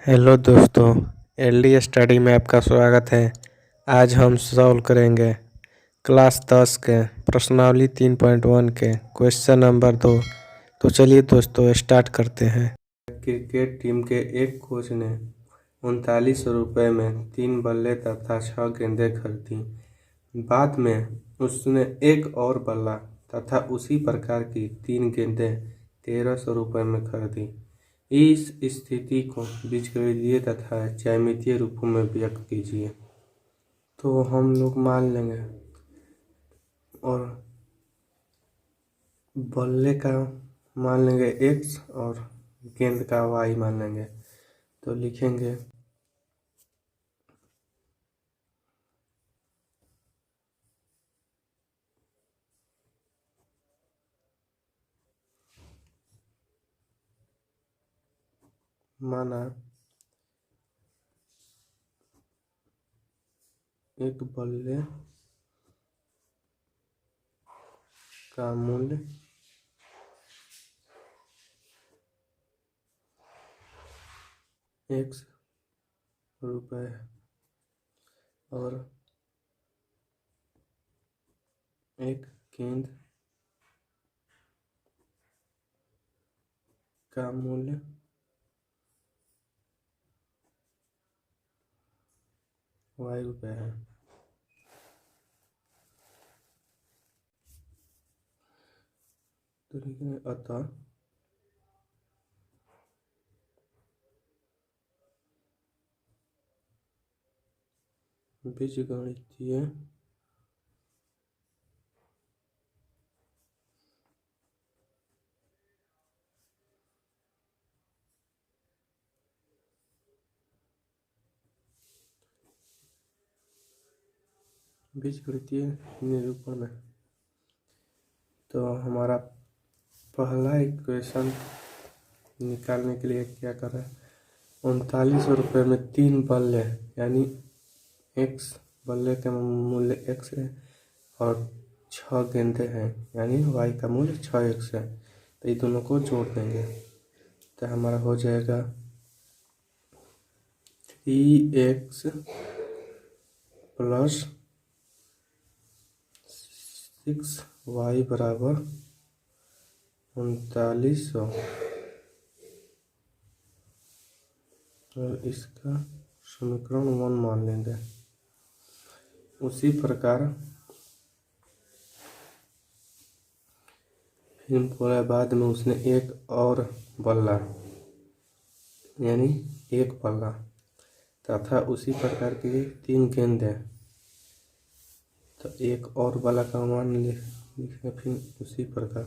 Hello दोस्तों, LD study में आपका स्वागत है। आज हम सॉल्व करेंगे क्लास 10 के प्रश्नावली 3.1 के क्वेश्चन नंबर 2। तो चलिए दोस्तों स्टार्ट करते हैं। क्रिकेट टीम के एक कोच ने 39 रुपये में 3 बल्ले तथा 6 गेंदें खरीदी। बाद में उसने एक और बल्ला तथा उसी प्रकार की 3 गेंदें 1300 रुपये में खरीदी। इस स्थिति को बीजगणितीय तथा ज्यामितीय रूपों में व्यक्त कीजिए। तो हम लोग मान लेंगे और बल्ले का मान लेंगे x और गेंद का y मान लेंगे। तो लिखेंगे माना एक बल्ले का मूल्य x रुपये और एक गेंद का मूल्य y रुपये है। तो लिखेंगे अतः बीजगणितीय निरूपण। तो हमारा पहला इक्वेशन निकालने के लिए क्या कर रहा है, 39 रुपये में 3 बल्ले यानी x बल्ले का मूल्य x है और 6 गेंदें हैं यानी y का मूल्य 6x है। तो ये दोनों को जोड़ देंगे तो हमारा हो जाएगा 3x प्लस 6y बराबर 3900 और इसका समीकरण 1 मान लेंगे। उसी प्रकार फिर पूरे बाद में उसने एक और बल्ला यानी एक बल्ला तथा उसी प्रकार की 3 गेंदें। तो एक और बल्ला का मान लिखेंगे फिर उसी प्रकार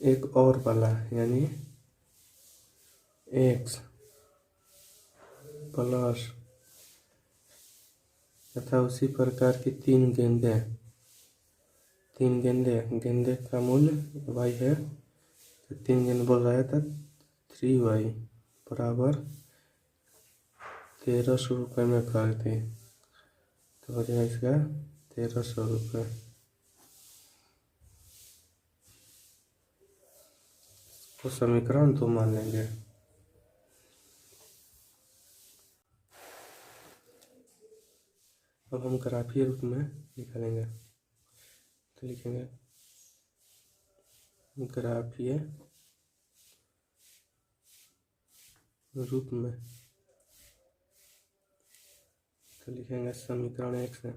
एक और बल्ला यानी x प्लस तथा उसी प्रकार की 3 गेंदे का मूल्य y है। तो 3 गेंद बोल रहा है था 3y बराबर 1300 रुपये में खरीदे। तो हो जाएगा इसका 1300 रुपये। तो समीकरण 2 मान लेंगे। अब हम ग्राफीय रूप में निकालेंगे। तो लिखेंगे ग्राफीय रूप में। तो लिखेंगे समीकरण 1 से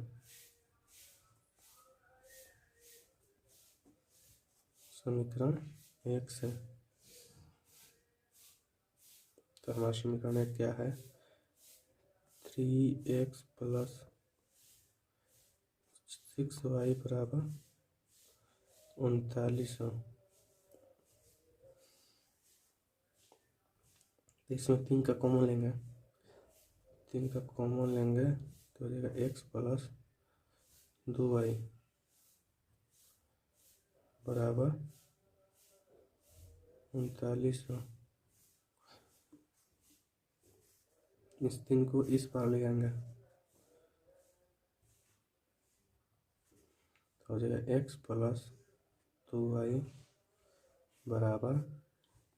तो हमारा समीकरण 1 क्या है, 3x प्लस 6y बराबर 3900। इसमें 3 का कॉमन लेंगे तो हो जाएगा x प्लस 2y बराबर 3900। इस 3 को इस पार ले आएंगे तो हो जाएगा x प्लस 2y बराबर,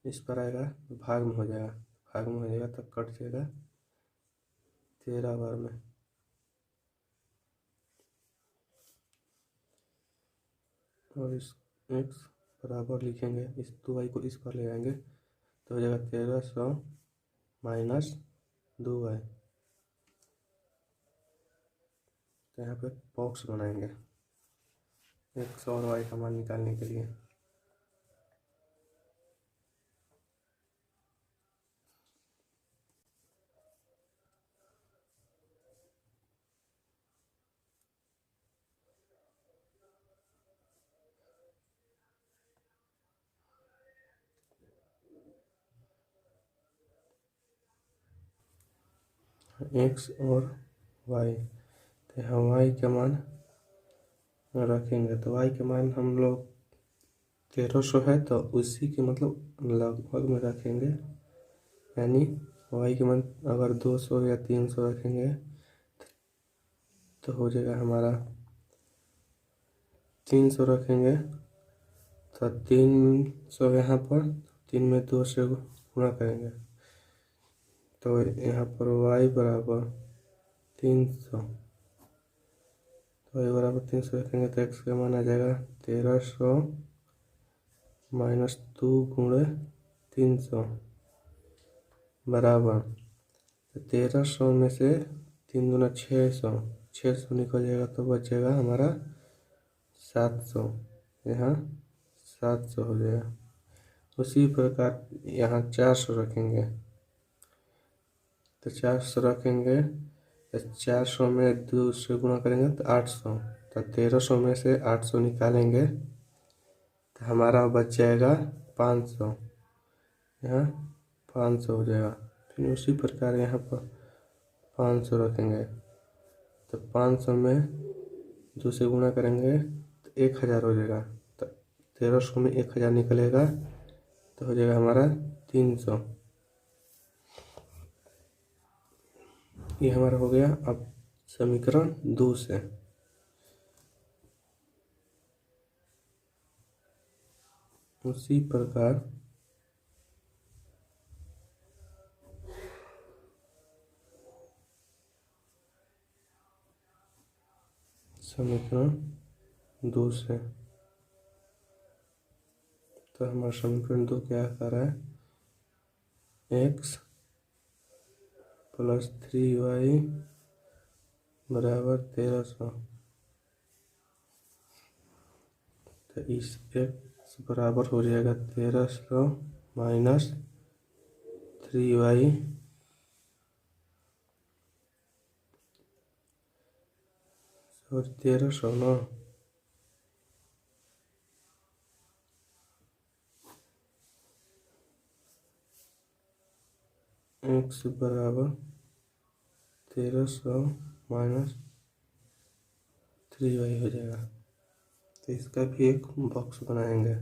इस पर आएगा तो भाग में हो जाएगा, भाग में हो जाएगा तो कट जाएगा 13 बार में। और इस x बराबर लिखेंगे, इस 2y को इस पर ले आएंगे तो हो जाएगा 1300 माइनस 2y। तो यहाँ पे बॉक्स बनाएंगे x और y का मान निकालने के लिए। x और y, तो यहाँ y के मान रखेंगे तो y के मान हम लोग 1300 है तो उसी के मतलब लगभग में रखेंगे, यानी y के मान अगर 200 या 300 रखेंगे तो हो जाएगा हमारा 300 रखेंगे तो 300 यहाँ पर 3 में 2 से गुणा करेंगे तो यहाँ पर y बराबर 300, तो y बराबर 300 रखेंगे तो x का मान आ जाएगा 1300 माइनस 2 गुणे 300 बराबर, तो 1300 में से 3 दूना 600 निकल जाएगा तो बचेगा हमारा 700, यहाँ 700 हो जाएगा। उसी प्रकार यहाँ 400 रखेंगे तो 400 रखेंगे तो 400 में 2 से गुणा करेंगे तो 800, तो 1300 में से 800 निकालेंगे तो हमारा बच जाएगा 500, यहाँ 500 हो जाएगा। फिर उसी प्रकार यहाँ पर 500 रखेंगे तो 500 में 2 से गुणा करेंगे तो 1000 हो जाएगा, तो 1300 में 1000 निकलेगा तो हो जाएगा हमारा 300। ये हमारा हो गया। अब समीकरण 2 से उसी प्रकार समीकरण 2 से, तो हमारा समीकरण 2 क्या कर रहा है, x प्लस 3y बराबर 1300, तो इस x बराबर हो जाएगा 1300 माइनस 3y और 1300 ना, x बराबर 1300 माइनस 3y हो जाएगा। तो इसका भी एक बॉक्स बनाएंगे।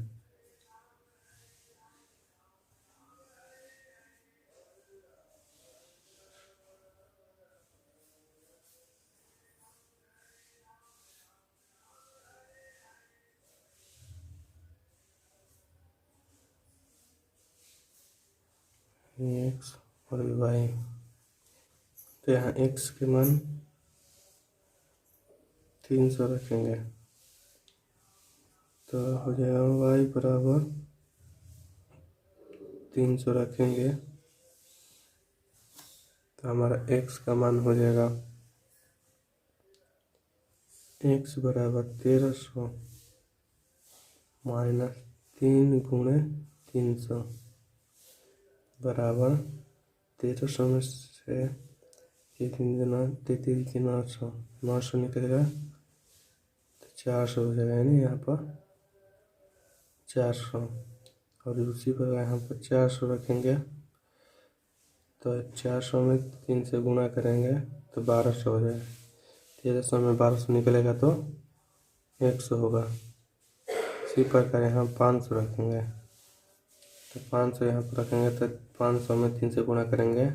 x और y, तो यहाँ x के मान 300 रखेंगे तो हो जाएगा y बराबर 300 रखेंगे तो हमारा x का मान हो जाएगा x बराबर 1300 माइनस 3 गुणे 300 बराबर 1300 में से 900 निकलेगा तो 400 हो जाएगा, यानी यहाँ पर 400। और उसी पर यहाँ पर 400 रखेंगे तो 400 में 3 से गुणा करेंगे तो 1200 हो जाएगा। 1300 में 1200 निकलेगा तो 100 होगा। इसी प्रकार यहाँ 500 रखेंगे तो 500 यहाँ पर रखेंगे तो 500 में 3 से गुणा करेंगे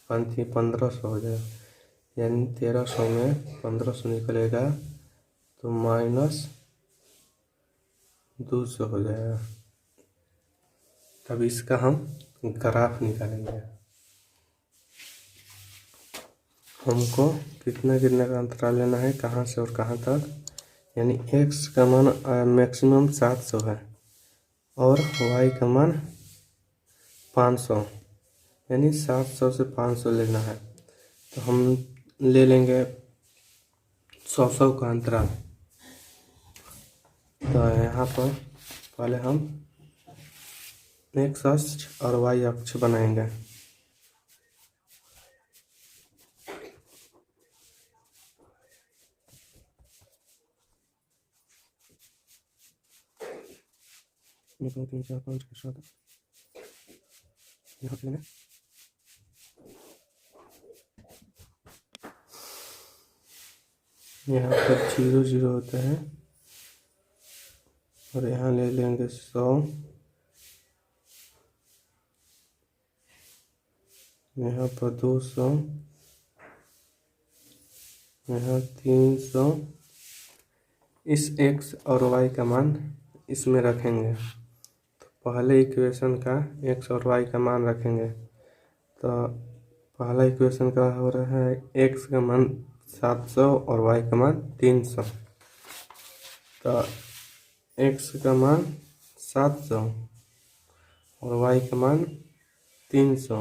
1500 हो जाएगा, यानी 1300 में 1500 निकलेगा तो माइनस 200 हो जाएगा। तब इसका हम ग्राफ निकालेंगे। हमको कितना कितना का अंतराल लेना है, कहाँ से और कहाँ तक, यानी x का मान मैक्सिमम 700 है और y का मान 500, यानी 700 से 500 लेना है। तो हम ले लेंगे 100 का अंतराल। तो यहाँ पर पहले हम x अक्ष और y अक्ष बनाएंगे। एक दो तीन चार पाँच छः सात यहाँ यहाँ पर 0 0 होता है और यहाँ ले लेंगे 100, यहाँ पर 200, यहाँ 300। इस x और y का मान इसमें रखेंगे। तो पहले इक्वेशन का x और y का मान रखेंगे। तो पहला इक्वेशन का हो रहा है x का मान 700 और y का मान 300। तो x का मान 700 और y का मान 300,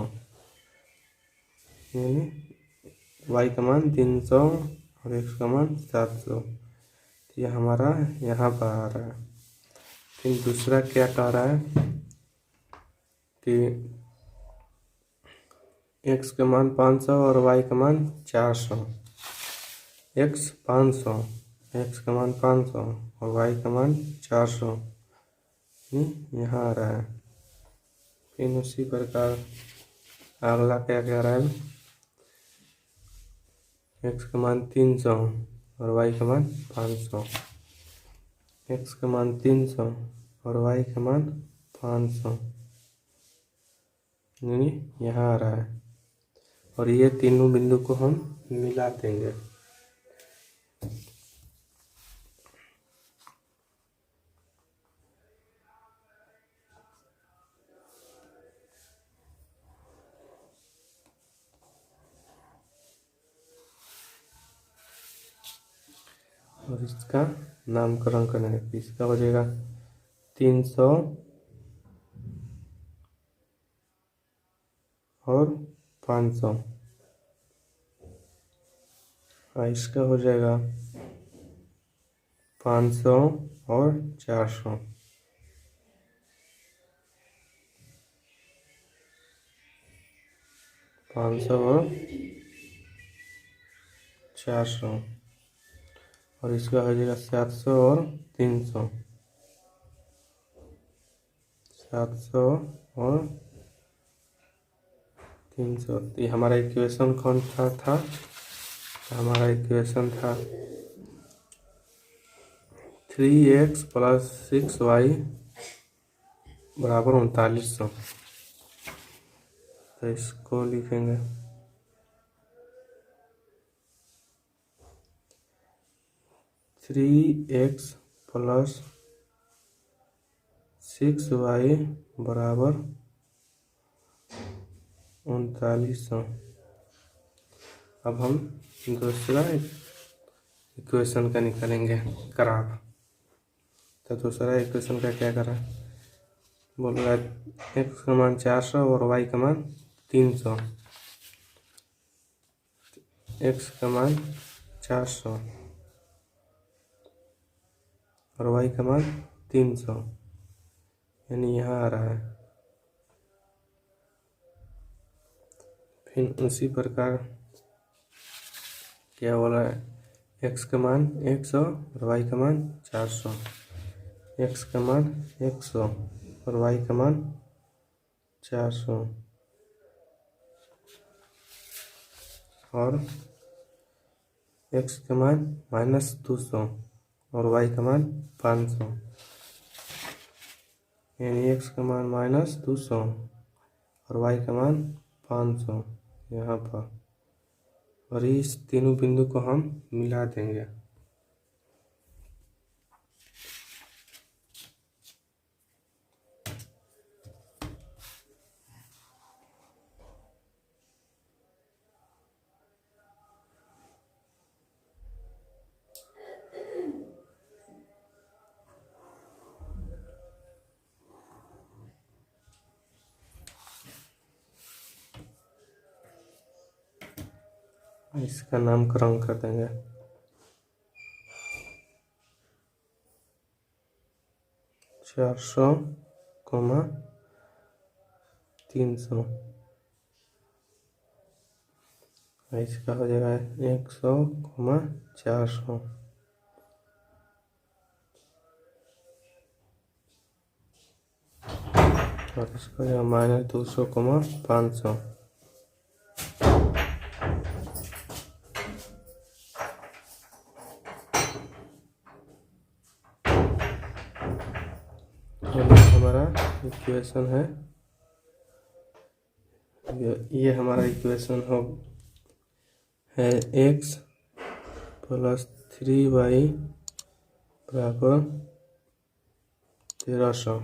यानी y का मान 300 और x का मान 700। तो यह हमारा यहाँ पर आ रहा है। फिर दूसरा क्या कह रहा है कि x का मान 500 और y का मान 400। x 500, x का मान 500 और y का मान 400 यहाँ आ रहा है। फिर उसी प्रकार अगला क्या कह रहा है, x का मान 300 और y का मान 500। x का मान 300 और y का मान 500 यानी यहाँ आ रहा है। और ये तीनों बिंदु को हम मिला देंगे। और इसका नामकरण करेंगे। इसका हो जाएगा 300 और 500। इसका हो जाएगा 500 और 400। 500 और 400। और इसका हो जाएगा 700 और 300। 700 और 300। तो ये हमारा इक्वेशन कौन था? हमारा इक्वेशन था 3x + 6y = 3900। तो इसको लिखेंगे 3x + 6y = 3900। अब हम दूसरा इक्वेशन का निकालेंगे ग्राफ। तो दूसरा इक्वेशन का क्या करा, बोल रहा है x का मान 400 और y का मान 300। x का मान 400 और y का मान 300 यानी यहाँ आ रहा है। फिर उसी प्रकार क्या बोला है, x का मान 100 और y का मान 400। x का मान 100 और y का मान 400 और x का मान -200 और y का मान 500, यानी x का मान -200 और y का मान 500 यहाँ पर। और इस तीनों बिंदु को हम मिला देंगे। इसका नामकरण कर देंगे। चार सौ, 300। इसका हो जाएगा 100, 400। और इसका हो जाएगा -200, 500। हमारा इक्वेशन है, ये हमारा इक्वेशन है x + 3y = 1300।